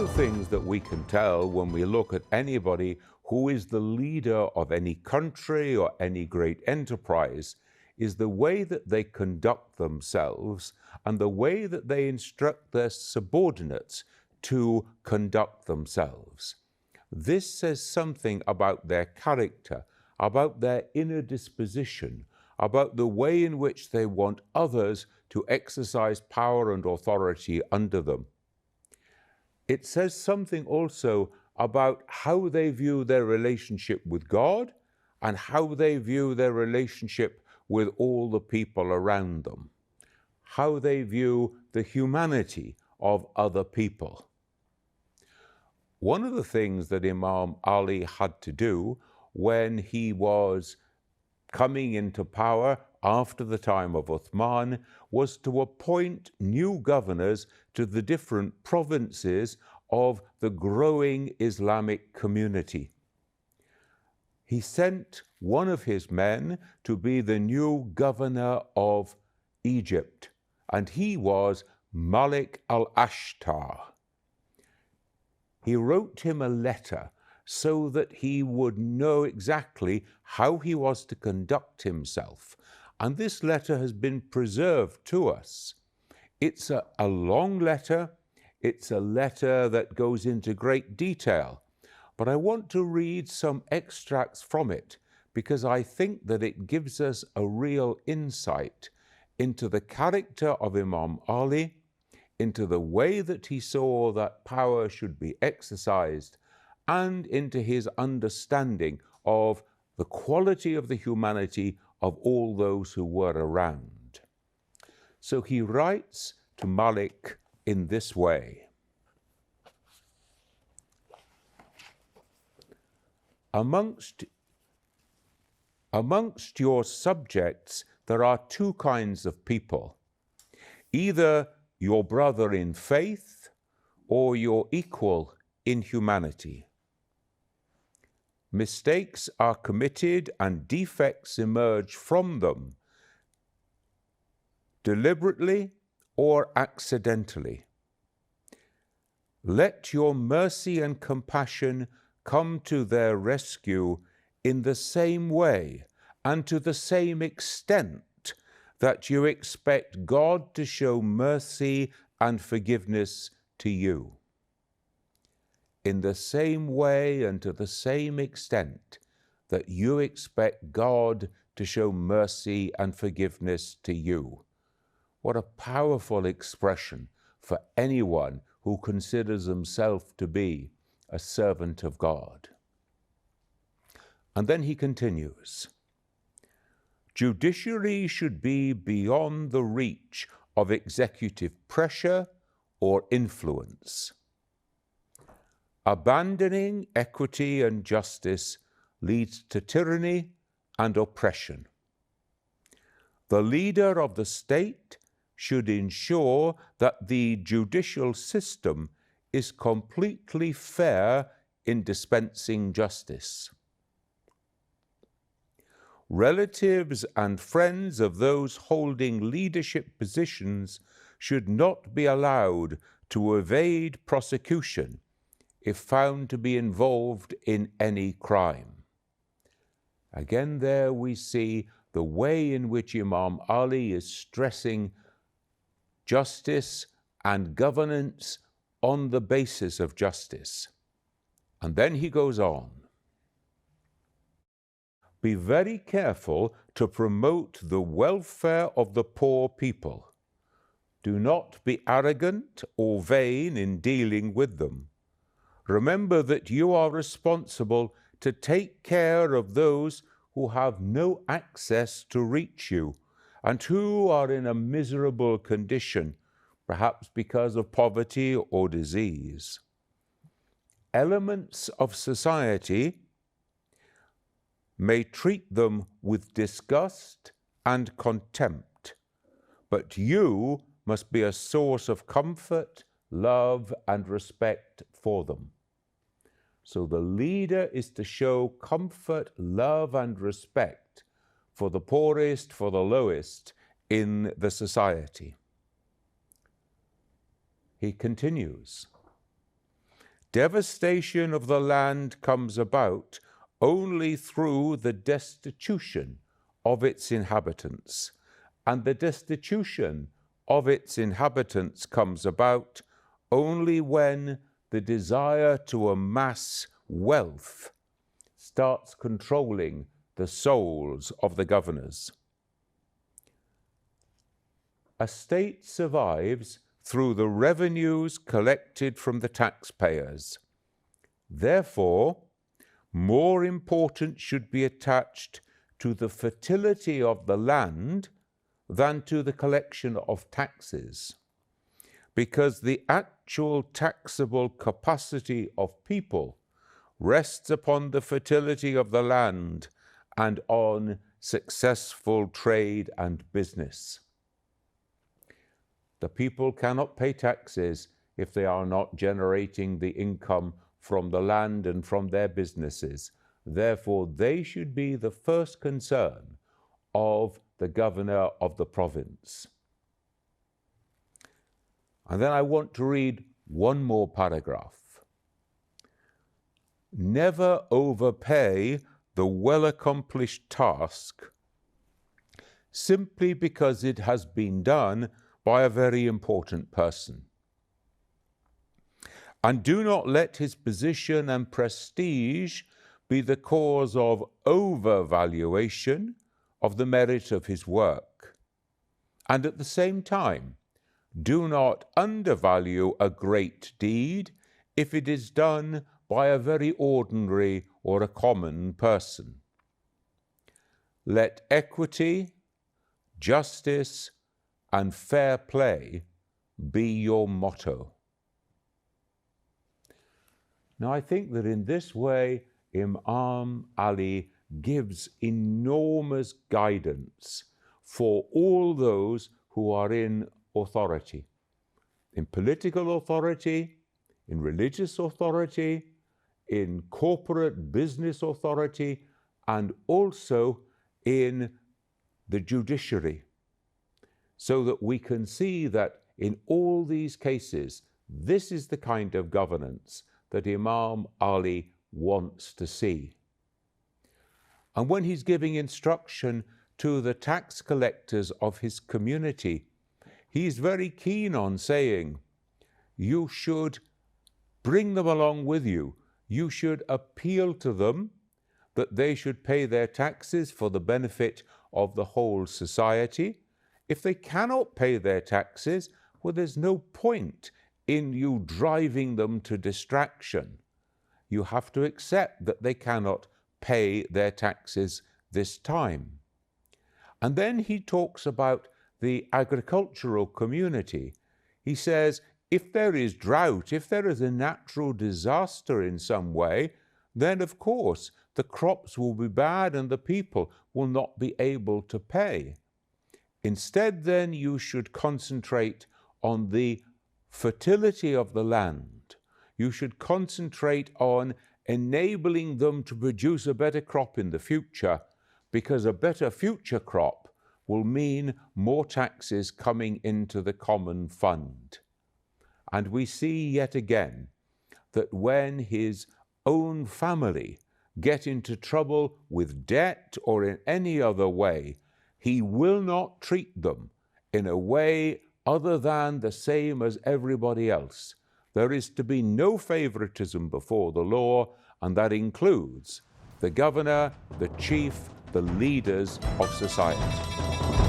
the things that we can tell when we look at anybody who is the leader of any country or any great enterprise is the way that they conduct themselves and the way that they instruct their subordinates to conduct themselves. This says something about their character, about their inner disposition, about the way in which they want others to exercise power and authority under them. It says something also about how they view their relationship with God and how they view their relationship with all the people around them, how they view the humanity of other people. One of the things that Imam Ali had to do when he was coming into power after the time of Uthman was to appoint new governors to the different provinces of the growing Islamic community. He sent one of his men to be the new governor of Egypt, and he was Malik al-Ashtar. He wrote him a letter so that he would know exactly how he was to conduct himself. And this letter has been preserved to us. It's a long letter. It's a letter that goes into great detail. But I want to read some extracts from it because I think that it gives us a real insight into the character of Imam Ali, into the way that he saw that power should be exercised, and into his understanding of the quality of the humanity of all those who were around. So he writes to Malik in this way. Amongst your subjects, there are two kinds of people, either your brother in faith or your equal in humanity. Mistakes are committed and defects emerge from them, deliberately or accidentally. Let your mercy and compassion come to their rescue in the same way and to the same extent that you expect God to show mercy and forgiveness to you. In the same way and to the same extent that you expect God to show mercy and forgiveness to you. What a powerful expression for anyone who considers himself to be a servant of God. And then he continues, judiciary should be beyond the reach of executive pressure or influence. Abandoning equity and justice leads to tyranny and oppression. The leader of the state should ensure that the judicial system is completely fair in dispensing justice. Relatives and friends of those holding leadership positions should not be allowed to evade prosecution if found to be involved in any crime. Again, there we see the way in which Imam Ali is stressing justice and governance on the basis of justice. And then he goes on. Be very careful to promote the welfare of the poor people. Do not be arrogant or vain in dealing with them. Remember that you are responsible to take care of those who have no access to reach you and who are in a miserable condition, perhaps because of poverty or disease. Elements of society may treat them with disgust and contempt, but you must be a source of comfort, love, and respect for them. So the leader is to show comfort, love, and respect for the poorest, for the lowest in the society. He continues, Devastation of the land comes about only through the destitution of its inhabitants, and the destitution of its inhabitants comes about only when the desire to amass wealth starts controlling the souls of the governors. A state survives through the revenues collected from the taxpayers. Therefore, more importance should be attached to the fertility of the land than to the collection of taxes, because the actual taxable capacity of people rests upon the fertility of the land and on successful trade and business. The people cannot pay taxes if they are not generating the income from the land and from their businesses. Therefore, they should be the first concern of the governor of the province. And then I want to read one more paragraph. Never overpay the well-accomplished task simply because it has been done by a very important person. And do not let his position and prestige be the cause of overvaluation of the merit of his work. And at the same time, do not undervalue a great deed if it is done by a very ordinary or a common person. Let equity, justice, and fair play be your motto. Now, I think that in this way, Imam Ali gives enormous guidance for all those who are in authority, in political authority, in religious authority, in corporate business authority, and also in the judiciary, so that we can see that in all these cases, this is the kind of governance that Imam Ali wants to see. And when he's giving instruction to the tax collectors of his community, he's very keen on saying, you should bring them along with you. You should appeal to them that they should pay their taxes for the benefit of the whole society. If they cannot pay their taxes, well, there's no point in you driving them to distraction. You have to accept that they cannot pay their taxes this time. And then he talks about the agricultural community. He says, if there is drought, if there is a natural disaster in some way, then of course the crops will be bad and the people will not be able to pay. Instead, then, you should concentrate on the fertility of the land. You should concentrate on enabling them to produce a better crop in the future, because a better future crop will mean more taxes coming into the common fund. And we see yet again that when his own family get into trouble with debt or in any other way, he will not treat them in a way other than the same as everybody else. There is to be no favoritism before the law, and that includes the governor, the chief, the leaders of society.